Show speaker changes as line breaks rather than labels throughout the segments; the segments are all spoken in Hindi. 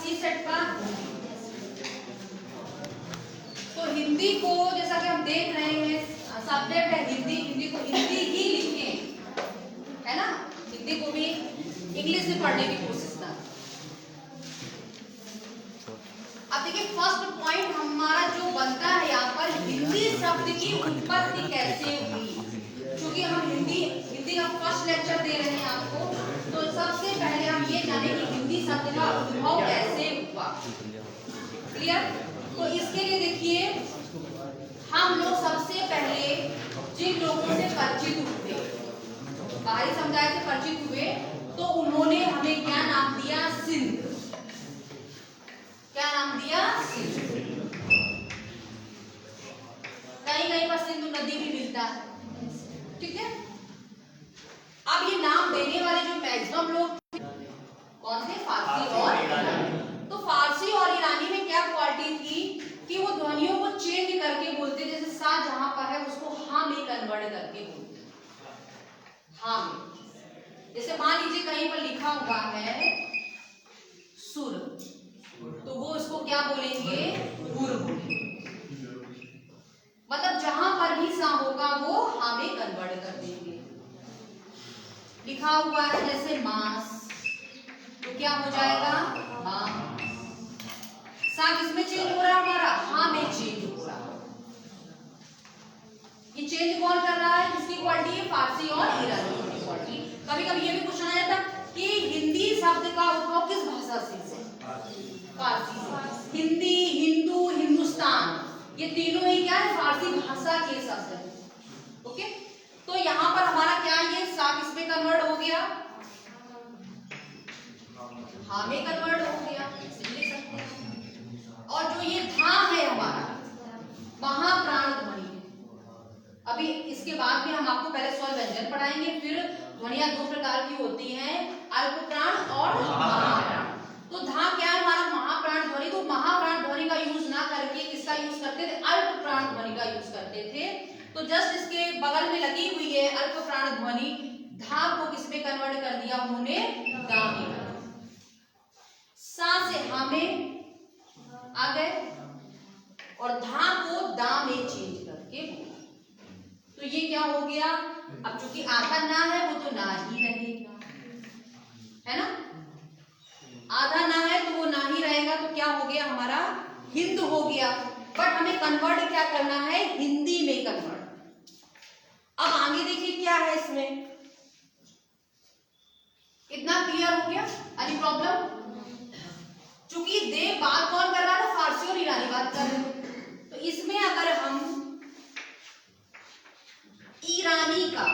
सी सेट का। तो हिंदी को जैसा कि हम देख रहे हैं सब्जेक्ट है हिंदी, हिंदी को हिंदी ही लिखें, है ना, हिंदी को भी इंग्लिश में पढ़ने की कोशिश ना। अब देखिए फर्स्ट पॉइंट हमारा जो बनता है यहाँ पर, हिंदी शब्द की उत्पत्ति कैसे हुई। क्योंकि हम हिंदी का फर्स्ट लेक्चर दे रहे हैं आपको, तो सबसे पहले हम ये जाने कि हिंदी शब्द का उद्भव कैसे हुआ। क्लियर? तो इसके लिए देखिए हम लोग सबसे पहले जिन लोगों से परिचित हुए, बाहरी समुदाय से परिचित हुए, तो उन्होंने हमें क्या नाम दिया, सिंध। क्या नाम दिया, सिंध। कहीं कहीं पर सिंधु नदी भी मिलता है, ठीक है। अब ये नाम देने वाले जो मैक्सिमम लोग कौन थे, फारसी और ईरानी। तो फारसी और ईरानी में क्या क्वालिटी थी कि वो ध्वनियों को चेंज करके बोलते, जैसे सा जहां पर है उसको हा में कन्वर्ट करके बोलते, हा में। जैसे मान लीजिए कहीं पर लिखा हुआ है सुर, तो वो उसको क्या बोलेंगे, गुर बोलेंगे। मतलब जहां पर भी सा होगा वो हा में कन्वर्ट कर देंगे। लिखा हुआ है जैसे मांस, तो क्या हो जाएगा, मांस। सा किसमें चेंज हो रहा है हमारा, हा में चेंज हो रहा है। ये चेंज कौन कर रहा है, किसकी क्वालिटी है, फारसी और ईरानी की क्वालिटी। कभी कभी ये भी क्वेश्चन आ जाता कि हिंदी शब्द का उद्भव किस भाषा से, फारसी से। हिंदी, हिंदू, हिंदुस्तान, ये तीनों ही क्या है, फारसी भाषा के शब्द है। ओके, तो यहाँ पर हमारा क्या, ये सा किसमें कन्वर्ट हो गया, हा में कन्वर्ट हो गया, लिख सकते हैं। और जो ये धा है हमारा, महाप्राण ध्वनि। अभी इसके बाद भी हम आपको पहले स्वर व्यंजन पढ़ाएंगे, फिर ध्वनियां दो प्रकार की होती हैं, अल्प प्राण और महाप्राण। तो धा क्या है हमारा, महाप्राण ध्वनि। तो महाप्राण ध्वनि का यूज ना करके किसका यूज करते थे, अल्प प्राण ध्वनि का यूज करते थे। तो जस्ट इसके बगल में लगी हुई है अल्प प्राण ध्वनि, धा को किसमें कन्वर्ट कर दिया उन्होंने, दा में। सा से हा में आ गए और धा को दा में चेंज करके बोला। तो ये क्या हो गया, अब चूंकि आधा ना है वो तो ना ही रहेगा, है ना, आधा ना है तो वो ना ही रहेगा। तो क्या हो गया हमारा, हिंद हो गया। बट हमें कन्वर्ट क्या करना है, हिंदी में कन्वर्ट। अब आगे देखिए क्या है इसमें, इतना क्लियर हो गया, अभी प्रॉब्लम। चूंकि दे बात कौन कर रहा था, फारसी और ईरानी बात कर रहे थे। तो इसमें अगर हम ईरानी का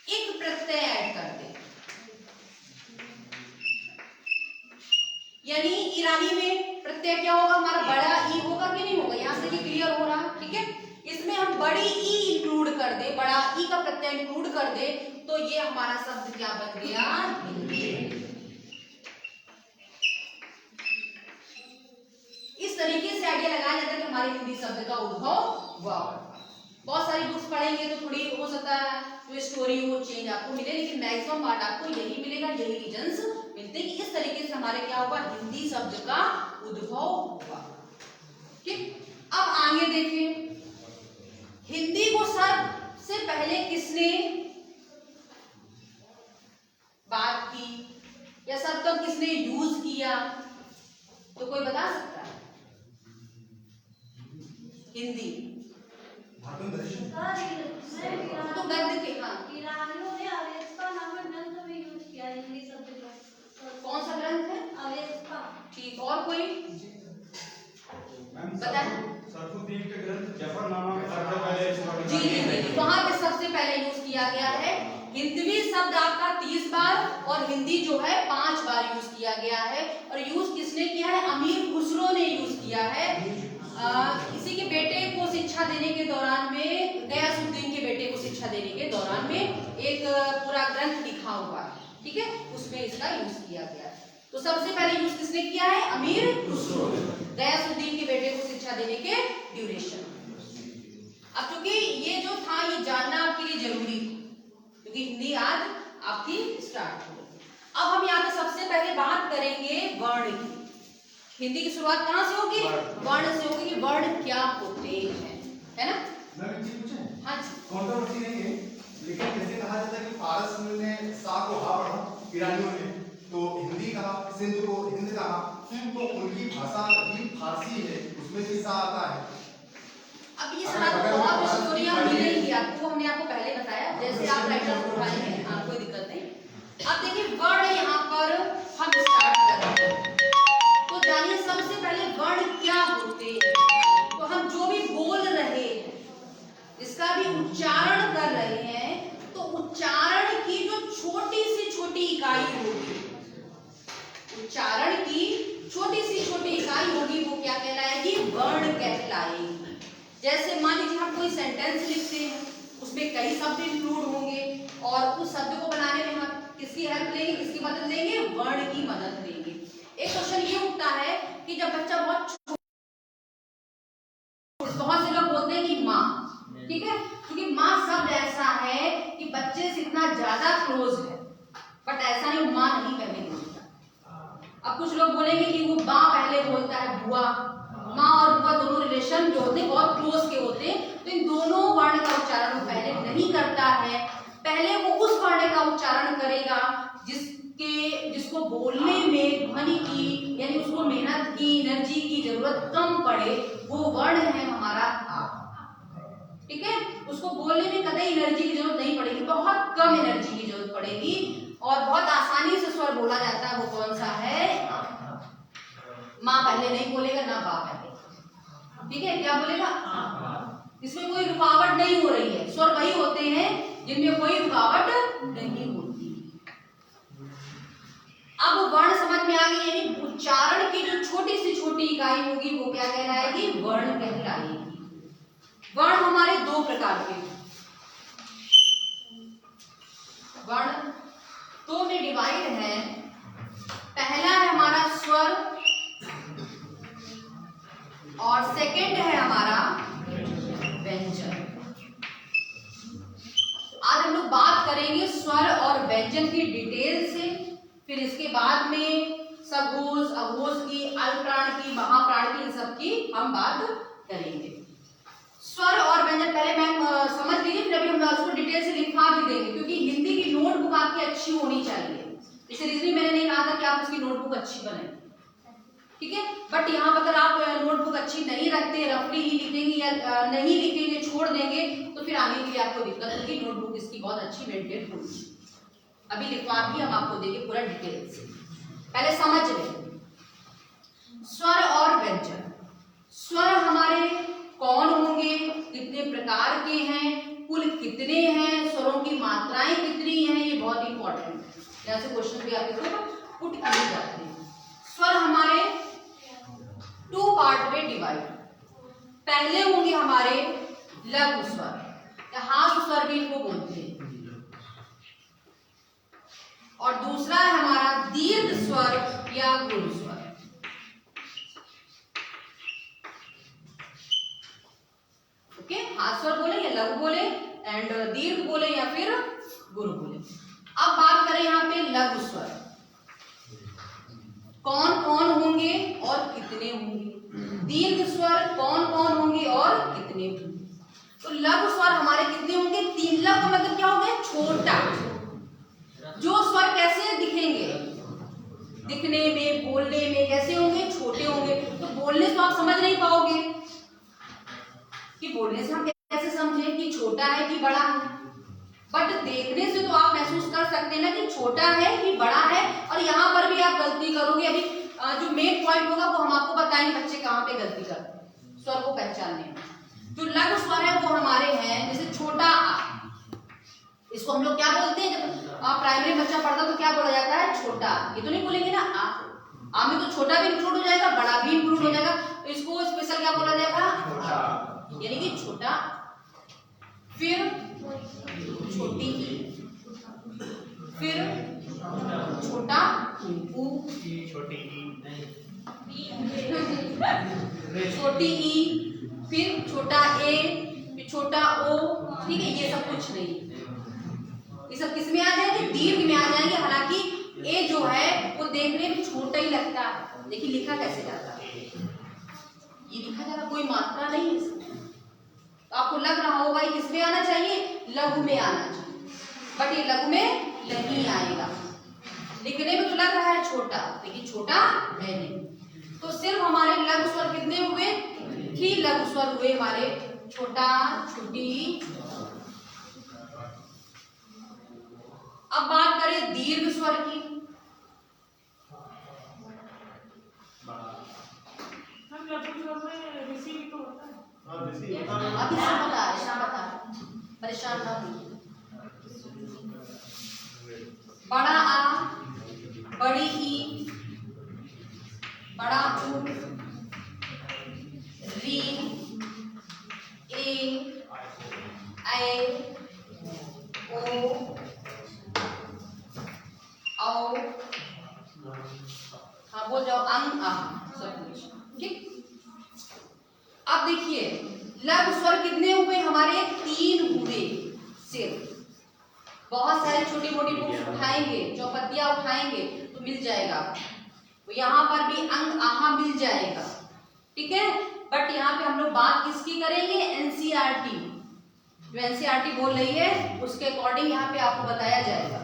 एक प्रत्यय ऐड कर दे, यानी ईरानी में प्रत्यय क्या होगा हमारा, बड़ा ई होगा कि नहीं होगा, यहां से ये क्लियर हो रहा, ठीक है। इसमें हम बड़ी ई इंक्लूड कर दे, बड़ा ई का प्रत्यय इंक्लूड कर दे, तो ये हमारा शब्द क्या बन गया, हिंदी। इस तरीके से आइडिया लगाया जाता है कि हमारे हिंदी शब्द का उद्भव हुआ। बहुत सारी बुक्स पढ़ेंगे तो थोड़ी हो सकता है जो स्टोरी वो चेंज आपको मिले, लेकिन मैक्सिमम पार्ट आपको यही मिलेगा, यही रीजंस मिलते हैं कि इस तरीके से हमारे क्या हुआ, हिंदी शब्द का उद्भव हुआ। ठीक, अब आगे देखिए, हिंदी को सबसे पहले किसने बात की या शब्द किसने यूज किया, तो कोई बता सकता है, हिंदी तो गद्य के, हाँ
ईरानियों ने अवेस्पा नामक ग्रंथ में यूज किया हिंदी शब्द का।
कौन सा ग्रंथ है,
अवेस्पा।
ठीक, और कोई बताए,
सरफुद्दीन के ग्रंथ जफरनामा में सबसे पहले
जी वहां पे सबसे पहले यूज किया गया है। हिंदवी शब्द आपका 30 बार और हिंदी जो है 5 बार यूज किया गया है। और यूज किसने किया है, अमीर खुसरो ने यूज किया है। इसी के बेटे को शिक्षा देने के दौरान में, गयासुद्दीन के बेटे को शिक्षा देने के दौरान में एक पूरा ग्रंथ लिखा हुआ है, ठीक है, उसमें इसका यूज किया गया है। तो सबसे पहले यूज किसने किया है, अमीर खुसरो, गयासुद्दीन के बेटे को शिक्षा देने के ड्यूरेशन। अब क्योंकि ये जो था ये जानना आपके लिए जरूरी, क्योंकि हिंदी आज आपकी स्टार्ट हम यहाँ पे सबसे पहले बात करेंगे वर्ण की। हिंदी की शुरुआत कहाँ से होगी? वर्ण से होगी कि वर्ण क्या होते हैं, है ना?
मैं एक चीज पूछूं?
हाँ जी।
कंट्रोवर्सी नहीं है, लेकिन जैसे कहा जाता है कि पारस ने सा को हा पढ़ा, ईरानियों ने तो हिंदी कहा, सिंध को हिंद कहा, तो उनकी भाषा भी फारसी है, उसमें भी सा आता है।
अब ये सारा तो बहुत स्टोरियां मिलेंगी आपको, हमने आपको पहले बताया, जैसे आप राइटर उठाएंगे कोई दिक्कत नहीं। अब देखिए वर्ण यहाँ पर हम स्टार्ट करते हैं, तो जानिए सबसे पहले वर्ण क्या होते हैं। तो हम जो भी बोल रहे हैं, इसका भी उच्चारण कर रहे हैं, तो उच्चारण की जो छोटी से छोटी इकाई होगी, उच्चारण की छोटी से छोटी इकाई होगी, वो क्या कहलाएगी? वर्ण कहलाएगी। जैसे मान लीजिए हम कोई सेंटेंस लिखते हैं, उसमें कई शब्द इंक्लूड होंगे, और उस शब्द को बनाने में हम किसकी हेल्प लेंगे, किसकी मदद लेंगे? वर्ण की मदद लेंगे। एक क्वेश्चन ये उठता है कि जब बच्चा बहुत से लोग बोलते हैं कि माँ, ठीक है, क्योंकि माँ शब्द ऐसा है कि बच्चे से इतना ज्यादा क्लोज है, बट ऐसा नहीं माँ नहीं पहले बोलता। अब कुछ लोग बोलेंगे कि वो माँ पहले बोलता है, बुआ। माँ और बुआ दोनों रिलेशन जो होते हैं बहुत क्लोज के होते हैं, तो इन दोनों वर्ण का उच्चारण वो पहले नहीं करता है। पहले वो उस वर्ण का उच्चारण करेगा जिसको बोलने में ध्वनि की, यानी उसको मेहनत की, एनर्जी की जरूरत कम पड़े, वो वर्ण है हमारा आ। ठीक है, उसको बोलने में कतई एनर्जी की जरूरत नहीं पड़ेगी, बहुत कम एनर्जी की जरूरत पड़ेगी, और बहुत आसानी से स्वर बोला जाता है। वो कौन सा है? माँ पहले नहीं बोलेगा, ना बा पहले, ठीक है, क्या बोलेगा? इसमें कोई रुकावट नहीं हो रही है। स्वर वही होते हैं जिनमें कोई रुकावट नहीं होती। अब वर्ण समझ में आ गई, यानी उच्चारण की जो छोटी से छोटी इकाई होगी वो क्या कहलाएगी? वर्ण कहलाएगी। वर्ण हमारे दो प्रकार के, वर्ण दो में डिवाइड है। पहला है हमारा स्वर, और सेकंड है हमारा व्यंजन। आज हम लोग बात करेंगे स्वर और व्यंजन की डिटेल से, फिर इसके बाद में सघोष, अघोष की, अल्पप्राण की, महाप्राण की, इन सब की हम बात करेंगे। स्वर और व्यंजन पहले मैम समझ लीजिए, फिर अभी हम उसको डिटेल से लिखा भी देंगे, क्योंकि हिंदी की नोटबुक आपकी अच्छी होनी चाहिए। इसे रीजनिंग मैंने नहीं कहा था कि आप उसकी नोटबुक अच्छी बनाएं, ठीक है, बट यहाँ पर अगर आप नोटबुक अच्छी नहीं रखते, रफली ही लिखेंगे या नहीं लिखेंगे, छोड़ देंगे, तो फिर आगे के लिए आपको दिक्कत होगी। नोटबुक इसकी बहुत अच्छी मेंटेन होगी। अभी लिखवा भी हम आपको देंगे पूरा डिटेल से, पहले समझ लें स्वर और व्यंजन। स्वर हमारे कौन होंगे, कितने प्रकार के हैं, कुल कितने हैं, स्वरों की मात्राएं कितनी हैं, ये बहुत इंपॉर्टेंट है। यहाँ से क्वेश्चन भी आपके पुट किए जाते हैं। स्वर हमारे 2 पार्ट में डिवाइड। पहले होंगे हमारे लघु स्वर या हार्श स्वर भी इनको बोलते हैं, और दूसरा है हमारा दीर्घ स्वर या गुरु स्वर। ओके, हार्श स्वर बोले या लघु बोले, एंड दीर्घ बोले या फिर गुरु बोले। अब बात करें यहाँ पे लघु स्वर, कौन कौन होंगे और कितने होंगे। दीर्घ स्वर कौन कौन होंगे और कितने होंगे। तो लघु स्वर हमारे कितने होंगे? 3। लघु मतलब क्या हो गया? छोटा। जो स्वर कैसे दिखेंगे, दिखने में, बोलने में कैसे होंगे? छोटे होंगे। तो बोलने से तो आप समझ नहीं पाओगे कि बोलने से हम कैसे समझें कि छोटा है कि बड़ा है, बट देखने से तो आप महसूस कर सकते हैं ना कि छोटा है कि बड़ा है। और यहाँ पर भी आप गलती करोगे, अभी जो मेन पॉइंट होगा वो हम आपको बताएंगे बच्चे कहाँ पे गलती करते हैं स्वर को पहचानने में। जो लघु स्वर है वो हमारे हैं जैसे छोटा आ, इसको हम लोग क्या बोलते हैं? जब प्राइमरी बच्चा पढ़ता तो क्या बोला जाता है? छोटा। ये तो नहीं बोलेंगे ना आ में तो छोटा भी इंक्लूड हो जाएगा, बड़ा भी इंक्लूड हो जाएगा, तो इसको स्पेशल क्या बोला जाएगा? यानी कि छोटा। फिर छोटी ई, फिर छोटा ऊ, छोटी ई, फिर छोटा ए, फिर छोटा ओ। ठीक है, ये सब कुछ नहीं, ये सब किस में आ जाएंगे? दीर्घ में आ जाएंगे। हालांकि ए जो है वो देखने में छोटा ही लगता है, लेकिन लिखा कैसे जाता है? ये लिखा जाता, कोई मात्रा नहीं है इसमें। तो आपको लग रहा होगा ये किसमें आना चाहिए? लघु में आना चाहिए, बट ये लघु में नहीं आएगा। लिखने में तो लग रहा है छोटा, लेकिन छोटा है नहीं। तो सिर्फ हमारे लघु स्वर कितने हुए? ही लघु स्वर हुए हमारे, छोटा, छोटी। अब बात करें दीर्घ स्वर की। अभी सब बता रहे, सब बता रहे, परेशान ना होइए। बड़ा आ, बड़ी ई, बड़ा ऊ, री, ए, ओ, औ, हाँ बोल जाओ, अंग, आ, सब कुछ ठीक। अब देखिए लघु स्वर कितने हुए हमारे? 3 हुए सिर्फ। बहुत सारे छोटी मोटी बुक्स उठाएंगे, चौपतियां उठाएंगे तो मिल जाएगा, तो यहाँ पर भी अंग आहा मिल जाएगा, ठीक है। बट यहाँ पे हम लोग बात किसकी करेंगे? एनसीईआरटी, जो एनसीईआरटी बोल रही है उसके अकॉर्डिंग यहाँ पे आपको बताया जाएगा।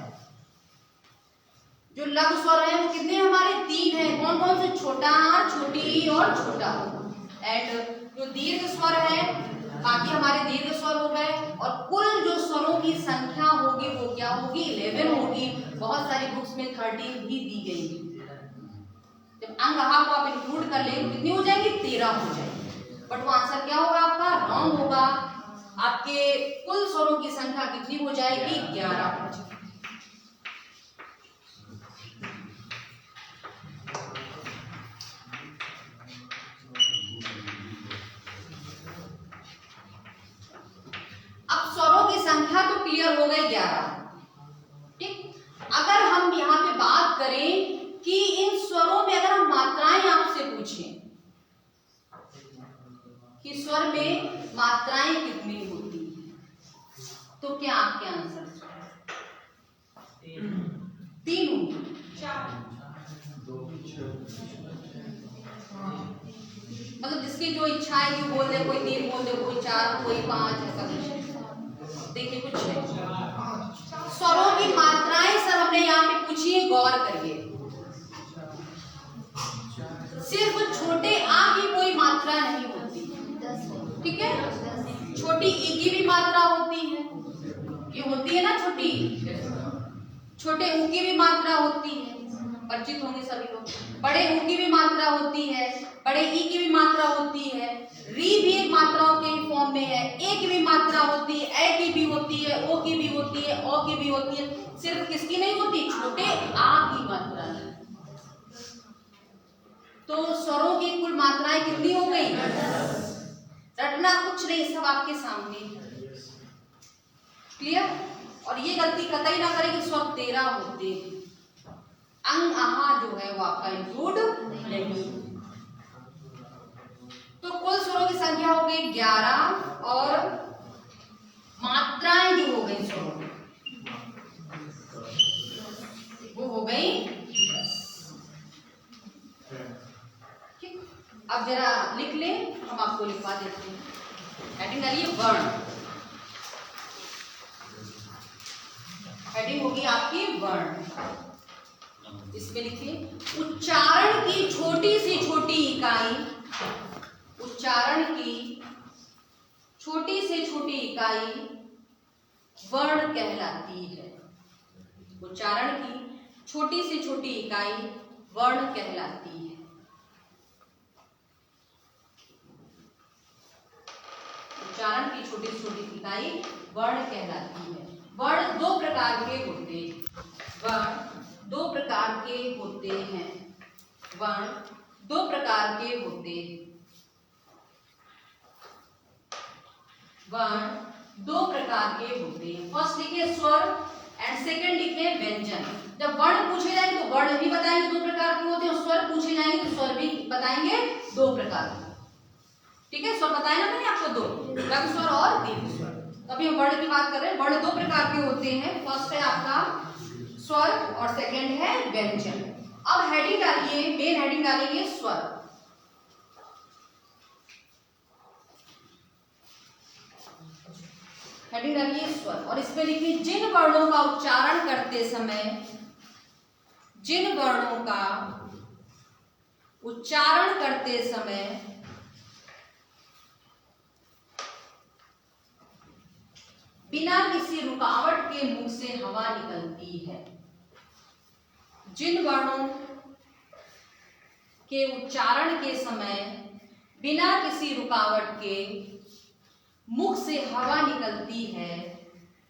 जो लघु स्वर है वो कितने हमारे? 3 है। कौन कौन से? छोटा, छोटी और छोटा। एंड जो दीर्घ स्वर है, बाकी हमारे दीर्घ स्वर हो गए, और कुल जो स्वरों की संख्या होगी वो क्या होगी? 11 होगी। बहुत सारी बुक्स में 13 भी दी गई। जब अंग आहा को आप इंक्लूड कर लेंगे कितनी हो जाएगी? 13 हो जाएगी। बट वो आंसर क्या होगा आपका? रॉन्ग होगा। आपके कुल स्वरों की संख्या कितनी हो जाएगी? 11 हो जाएगी। अब स्वरों की संख्या तो क्लियर हो गई 11, ठीक। अगर हम यहाँ पे बात करें कि इन स्वरों में अगर हम मात्राएं आपसे पूछें कि स्वर में मात्राएं कितनी होती हैं, तो क्या आपके आंसर? 3 होंगी, 4, मतलब जिसकी जो इच्छा है कि बोल दे, कोई 3 बोल दे, कोई 4, कोई 5, ऐसा कुछ। देखिए कुछ है स्वरों की मात्राएं सर हमने यहाँ पे पूछी है, गौर करिए। सिर्फ छोटे आ की कोई मात्रा नहीं होती, ठीक है। छोटी ई की भी मात्रा होती है, ये होती है ना छोटी। छोटे ऊ की भी मात्रा होती है, परिचित होंगे सभी लोग। बड़े ऊ की भी मात्रा होती है, बड़े ई की भी मात्रा होती है। री भी एक मात्राओं के फॉर्म में है, ए की भी मात्रा होती है, ए की भी होती है, ओ की भी होती है, ओ की भी होती है। सिर्फ किसकी नहीं होती? छोटे आ की मात्रा नहीं। तो स्वरों की कुल मात्राएं कितनी हो गई? रटना कुछ नहीं, सब आपके सामने। क्लियर? और ये गलती कतई ना करें कि स्वर 13 होते हैं, अंग आहा जो है वो आपका इंक्लूड नहीं। तो कुल स्वरों की संख्या हो गई 11 और मात्राएं जो हो गई स्वरों वो हो गई 10। ठीक, अब जरा लिख लें, हम आपको लिखवा देते हैं। हेडिंग करिए वर्ण, हेडिंग होगी आपकी वर्ण। इसमें लिखिए उच्चारण की छोटी से छोटी इकाई, उच्चारण की छोटी से छोटी इकाई वर्ण कहलाती है। उच्चारण की छोटी से छोटी इकाई वर्ण कहलाती है। उच्चारण की छोटी से छोटी इकाई वर्ण कहलाती है। वर्ण 2 प्रकार के होते हैं, वर्ण 2 प्रकार के होते हैं, वर्ण 2 प्रकार के होते हैं, वर्ण 2 प्रकार के होते हैं। फर्स्ट लिखे स्वर एंड सेकंड लिखे व्यंजन। जब वर्ण पूछे जाएंगे तो वर्ण भी बताएंगे 2 प्रकार के होते हैं, और स्वर पूछे जाएंगे तो स्वर भी बताएंगे 2 प्रकार के। ठीक है, स्वर बताए ना मैंने आपको 2, लघु स्वर और दीर्घ स्वर। अभी हम वर्ण की बात कर रहे हैं। वर्ण 2 प्रकार के होते हैं। फर्स्ट है आपका स्वर और सेकंड है व्यंजन। अब हेडिंग डालिए, मेन हेडिंग डालेंगे स्वर। हेडिंग डालिए स्वर और इसमें लिखिए जिन वर्णों का उच्चारण करते समय, जिन वर्णों का उच्चारण करते समय बिना किसी रुकावट के मुंह से हवा निकलती है। जिन वर्णों के उच्चारण के समय बिना किसी रुकावट के मुख से हवा निकलती है,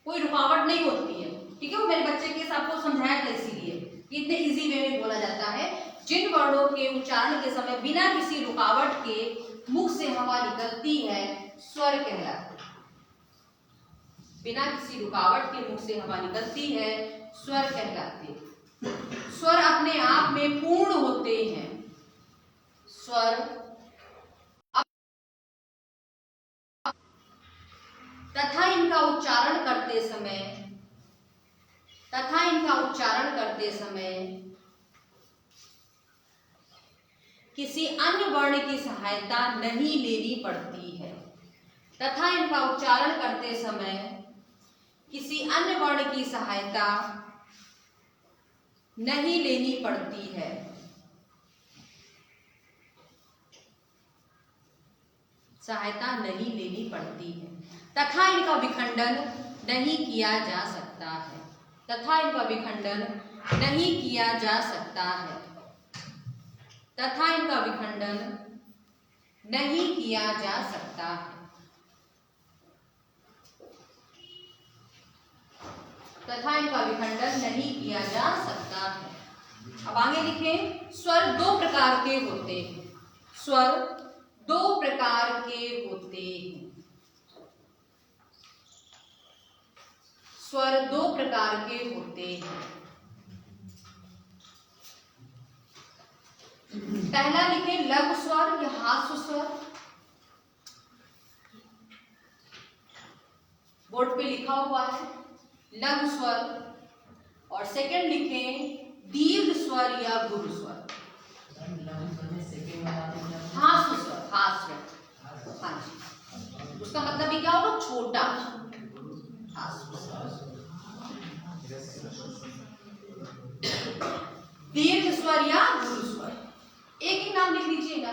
कोई रुकावट नहीं होती है, ठीक है। वो मेरे बच्चे के साथ आपको समझाया था, इसीलिए इतने इजी वे में बोला जाता है। जिन वर्णों के उच्चारण के समय बिना किसी रुकावट के मुख से हवा निकलती है, स्वर कहलाते हैं। बिना किसी रुकावट के मुख से हवा निकलती है, स्वर कहलाते हैं। स्वर अपने आप में पूर्ण होते हैं। स्वर तथा इनका उच्चारण करते समय किसी अन्य वर्ण की सहायता नहीं लेनी पड़ती है। तथा इनका उच्चारण करते समय किसी अन्य वर्ण की सहायता नहीं लेनी पड़ती है। सहायता नहीं लेनी पड़ती है। तथा इनका विखंडन नहीं किया जा सकता है। तथा इनका विखंडन नहीं किया जा सकता है। तथा इनका विखंडन नहीं किया जा सकता है। तथा इनका विखंडन नहीं किया जा सकता है। अब आगे लिखें, स्वर दो प्रकार के होते हैं। स्वर दो प्रकार के होते हैं। स्वर दो प्रकार के होते हैं। पहला लिखें लघु स्वर या हास्य स्वर। बोर्ड पे लिखा हुआ है लघु स्वर। और सेकंड लिखें दीर्घ स्वर या गुरु स्वर। हास्य स्वर, हास्य, हाँ जी, उसका मतलब भी क्या होगा, छोटा। दीर्घ स्वर या गुरु स्वर, एक ही नाम लिख लीजिएगा।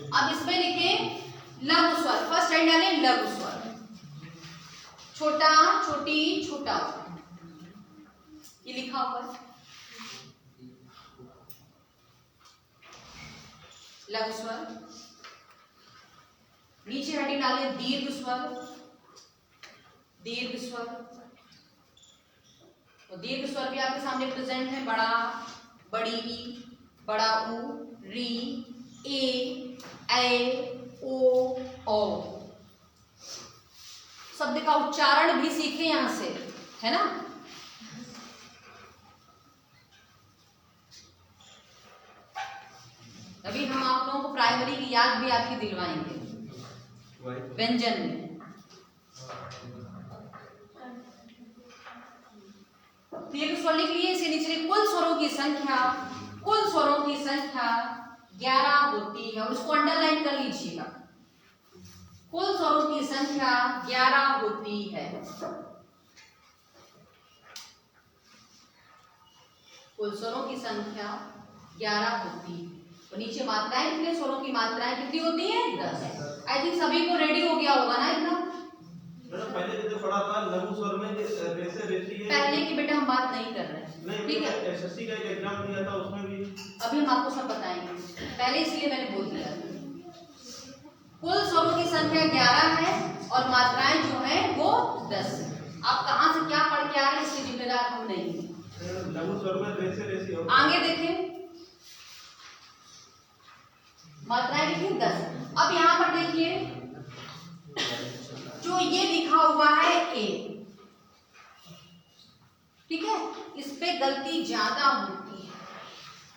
अब इसमें लिखें लघु स्वर। फर्स्ट लाइन डालें लघु स्वर, छोटा, छोटी, छोटा, ये लिखा हुआ है लघु स्वर। नीचे हेडिंग डालें दीर्घ स्वर। दीर्घ स्वर, तो दीर्घ स्वर भी आपके सामने प्रेजेंट है। बड़ा, बड़ी, बड़ा ऊ, री, ए, ओ। शब्द का उच्चारण भी सीखे यहां से, है ना। अभी हम आप लोगों को प्राइमरी की याद भी आपकी दिलवाएंगे व्यंजन में। दीर्घ स्वर लिख लिए। इसे नीचे कुल स्वरों की संख्या, कुल स्वरों की संख्या 11 होती है, और उसको अंडरलाइन कर लीजिएगा। कुल स्वरों की संख्या 11 होती है। कुल स्वरों की संख्या 11 होती है। तो नीचे मात्राएं कितने, स्वरों की मात्राएं कितनी होती है, 10। आई थिंक सभी को रेडी हो गया होगा ना एकदम।
पहले जैसे पढ़ा था लघु स्वर में रेसे रेसी है।
पहले की बेटा हम बात नहीं कर रहे हैं, ठीक है।
एसएससी का एक एग्जाम दिया था, उसमें भी
अभी हम आपको सब बताएंगे, पहले इसलिए मैंने बोल दिया। कुल स्वरों की संख्या 11 है और मात्राएं जो है वो 10 है। आप कहां से क्या पढ़ के आ रहे हैं इसकी जिम्मेदार हम नहीं है।
लघु स्वर में रेसे रेसी हो।
आगे देखें, मात्राएं लिखी 10। अब यहां पर देखिए जो ये लिखा हुआ है ए, ठीक है, इस पे गलती ज्यादा होती है।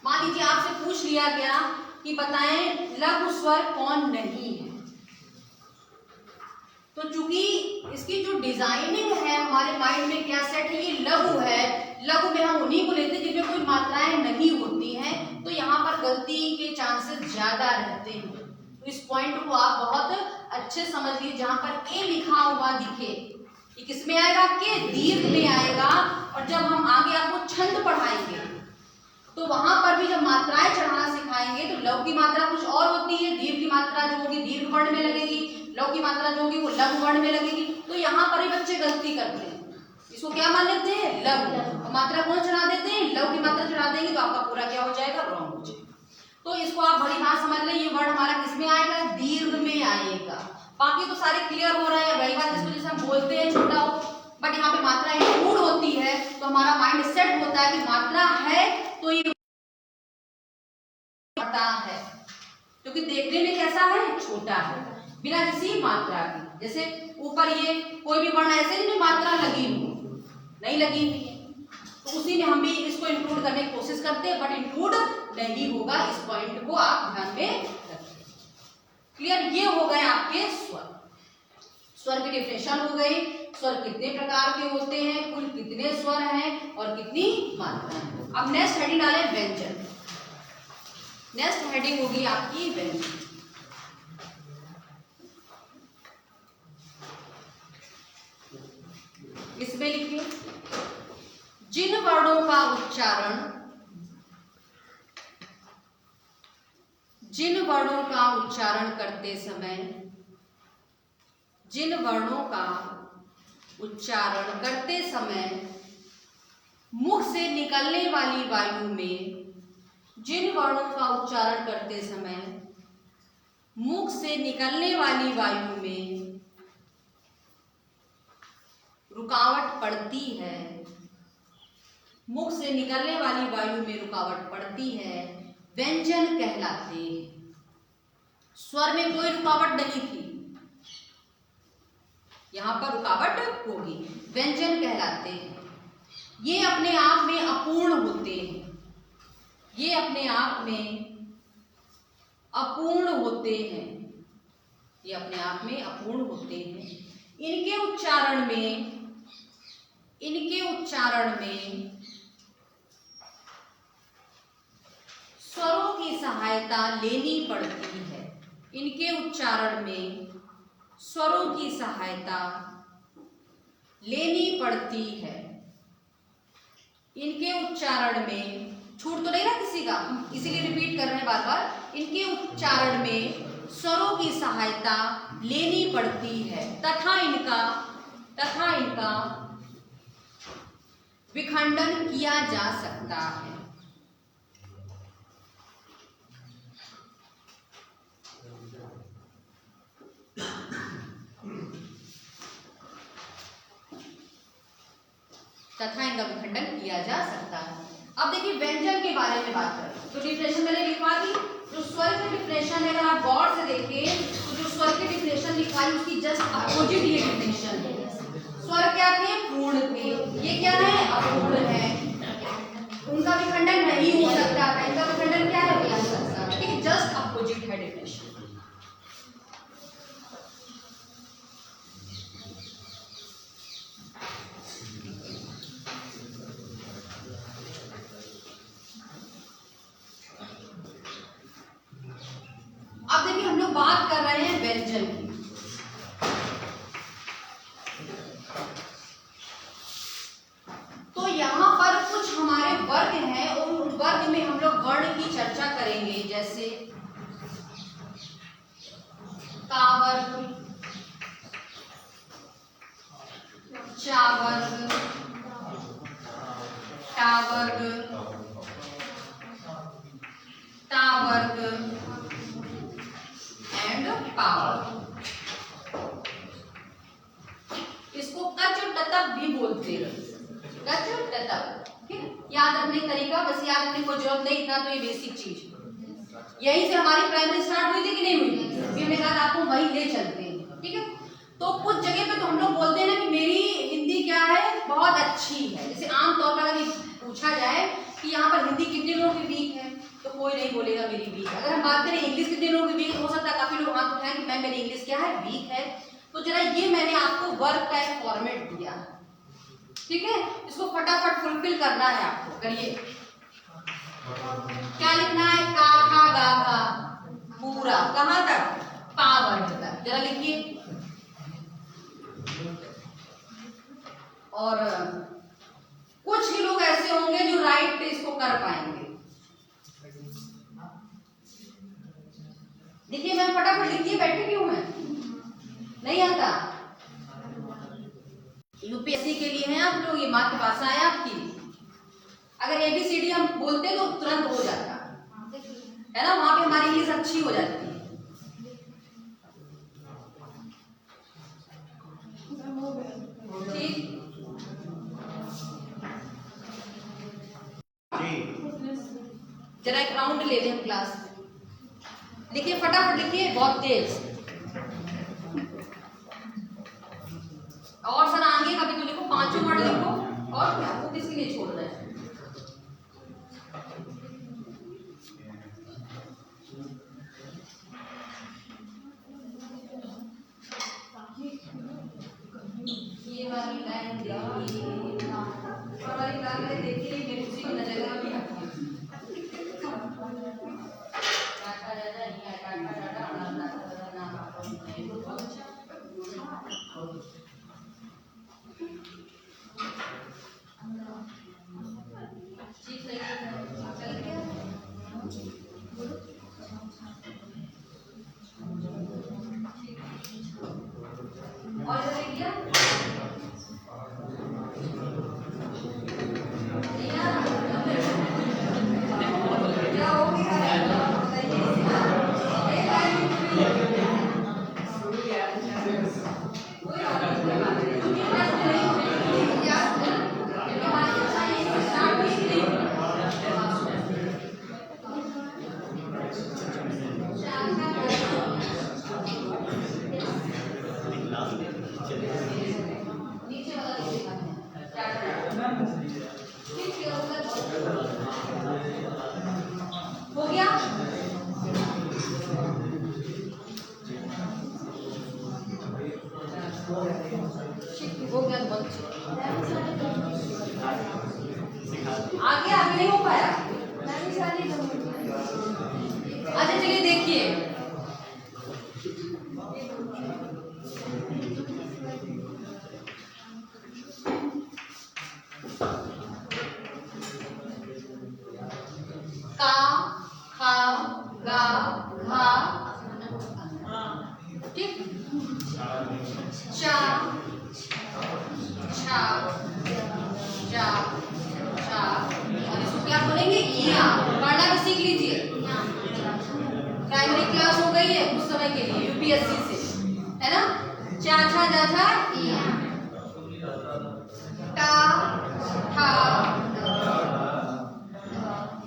मान लीजिए आपसे पूछ लिया गया कि बताएं लघु स्वर कौन नहीं है, तो चूंकि इसकी जो डिजाइनिंग है हमारे माइंड में क्या सेट है, ये लघु है। लघु में हम उन्हीं को लेते हैं जिनमें कोई मात्राएं नहीं होती हैं, तो यहाँ पर गलती के चांसेस ज्यादा रहते हैं। तो इस पॉइंट को आप बहुत अच्छे समझ लीजिए। जहां पर ए लिखा हुआ दिखे, ये किस में आएगा, आपके दीर्घ में आएगा। और जब हम आगे आपको छंद पढ़ाएंगे तो वहां पर भी जब मात्राएं चढ़ाना सिखाएंगे तो लघु की मात्रा कुछ और होती है, दीर्घ की मात्रा जो होगी दीर्घ वर्ण में लगेगी, लघु की मात्रा जो होगी वो लघु वर्ण में लगेगी। तो यहाँ पर ही बच्चे गलती करते हैं, इसको क्या मान लेते हैं, लघु। मात्रा कौन चढ़ा देते हैं, लघु की मात्रा चढ़ा देंगे तो आपका पूरा क्या हो जाएगा, रॉन्ग हो जाएगा। तो इसको आप बड़ी बात समझ लें, ये वर्ड हमारा किस में आएगा, दीर्घ में आएगा। बाकी तो सारे क्लियर हो रहे हैं। बड़ी बात जिस वजह से हम बोलते हैं छोटा हो, बट यहाँ पे मात्रा इंक्लूड होती है तो हमारा माइंड सेट होता है कि मात्रा है तो ये बड़ा है, क्योंकि देखने में कैसा है, छोटा है, बिना किसी मात्रा के। जैसे ऊपर ये कोई भी वर्ण ऐसे नहीं मात्रा लगी हुई, नहीं लगी हुई है, तो उसी में हम भी इसको इंक्लूड करने की कोशिश करते हैं, बट इंक्लूड नहीं होगा। इस पॉइंट को आप ध्यान में रखें। क्लियर, ये हो गए आपके स्वर। स्वर की डिफिनेशन हो गई, स्वर कितने प्रकार के होते हैं, कुल कितने स्वर हैं और कितनी मात्राएं हैं। अब नेक्स्ट हेडिंग डालें व्यंजन। नेक्स्ट हेडिंग होगी आपकी व्यंजन। इसमें लिखिए, जिन वर्णों का उच्चारण करते समय, जिन वर्णों का उच्चारण करते समय मुख से निकलने वाली वायु में, जिन वर्णों का उच्चारण करते समय मुख से निकलने वाली वायु में रुकावट पड़ती है, मुख से निकलने वाली वायु में रुकावट पड़ती है, व्यंजन कहलाते हैं। स्वर में कोई रुकावट नहीं थी, यहां पर रुकावट होगी, व्यंजन कहलाते हैं। ये अपने आप में अपूर्ण होते हैं, ये अपने आप में अपूर्ण होते हैं, ये अपने आप में अपूर्ण होते हैं। इनके उच्चारण में स्वरों की सहायता लेनी पड़ती है। इनके उच्चारण में स्वरों की सहायता लेनी पड़ती है। इनके उच्चारण में, छूट तो नहीं रहा किसी का, इसीलिए रिपीट कर रहे हैं बार बार। इनके उच्चारण में स्वरों की सहायता लेनी पड़ती है तथा इनका विखंडन किया जा सकता है। तथा इनका विखंडन किया जा सकता है। अब देखिए व्यंजन के बारे में बात करें तो डिफिनेशन मैंने लिखवा दी। जो स्वर की डिफिनेशन है, अगर आप गौर से देखें तो जो स्वर की डिफिनेशन लिखवाई उसकी जस्ट अपोजिट ये डिफिनेशन है। स्वर क्या थे, पूर्ण थे, ये क्या है, अपूर्ण है। उनका विखंडन नहीं हो सकता था, इनका विखंडन क्या है, हो सकता है। ठीक है, जस्ट अपोजिट है डिफिनेशन। अब देखिए हम लोग बात कर रहे हैं व्यंजन की। तो यहाँ पर कुछ हमारे वर्ग हैं और उन वर्ग में हम लोग वर्ण की चर्चा करेंगे, जैसे का वर्ग, चा वर्ग, टा वर्ग, ता वर्ग एंड पावर। इसको कच टतब भी बोलते हैं, कच टतब। ठीक है, याद रखने का तरीका, बस याद रखने को जरूरत नहीं, इतना तो ये बेसिक चीज। यहीं से हमारी प्राइमरी स्टार्ट हुई थी कि नहीं हुई थी, फिर हमने कहा आपको वही ले चलते हैं। ठीक है, तो कुछ जगह पे तो हम लोग बोलते हैं ना कि मेरी हिंदी क्या है, बहुत अच्छी है। जैसे आमतौर पर अगर पूछा जाए कि यहाँ पर हिंदी कितने लोगों की वीक है, तो कोई नहीं बोलेगा मेरी वीक है। अगर हम बात करें इंग्लिश कितने लोगों की वीक, हो सकता है काफी लोग हाथ उठाएं कि मैम मेरी इंग्लिश क्या है, वीक है। तो जरा ये मैंने आपको वर्ग का एक फॉर्मेट दिया, ठीक है, इसको फटाफट फुलफिल करना है आपको। करिए, क्या लिखना है? का खा गा घा पूरा, कहां तक? पा वर्ग तक। जरा लिखिए। और कुछ ही लोग ऐसे होंगे जो राइट इसको कर पाएंगे। देखिए मैं फटाफट लिखिए, बैठे क्यों मैं? नहीं आता? यूपीएससी के लिए हैं आप लोग, ये मातृभाषा है आपकी। अगर ABCD हम बोलते तो तुरंत हो जाता है ना, वहां पे हमारी इंग्लिश अच्छी हो जाती है। ठीक, जरा एक राउंड ले लें हम क्लास में। लिखिए फटाफट लिखिए, बहुत तेज। और सर आगे का भी तो लिखो, 5 वर्ड लिखो। और क्या, वो किसके लिए छोड़ रहे हैं? ये वाली लाइन देखिए, और वाली लाइन देखिए, मेरे उसी की नजर में भी आती है। और इधर लिखिए, क्या हो गया? हो गया? हो गया तो बहुत आगे आगे नहीं हो पाया। अच्छा चलिए देखिए, का खा गा घा, ठीक, चा छा जा छा, और इसको क्या बोलेंगे? इया। पढ़ना भी सीख लीजिए, प्राइमरी क्लास हो गई है कुछ समय के लिए यूपीएससी से, है ना? चा छा जा छा इया, टा ठा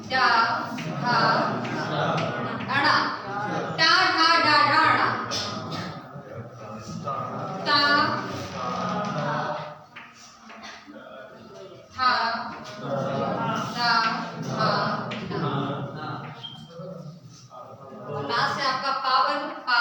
डा धा अड़ा, टा ढा डा ढा अड़ा, ता था दा धा ना। लास्ट है आपका पावर, पा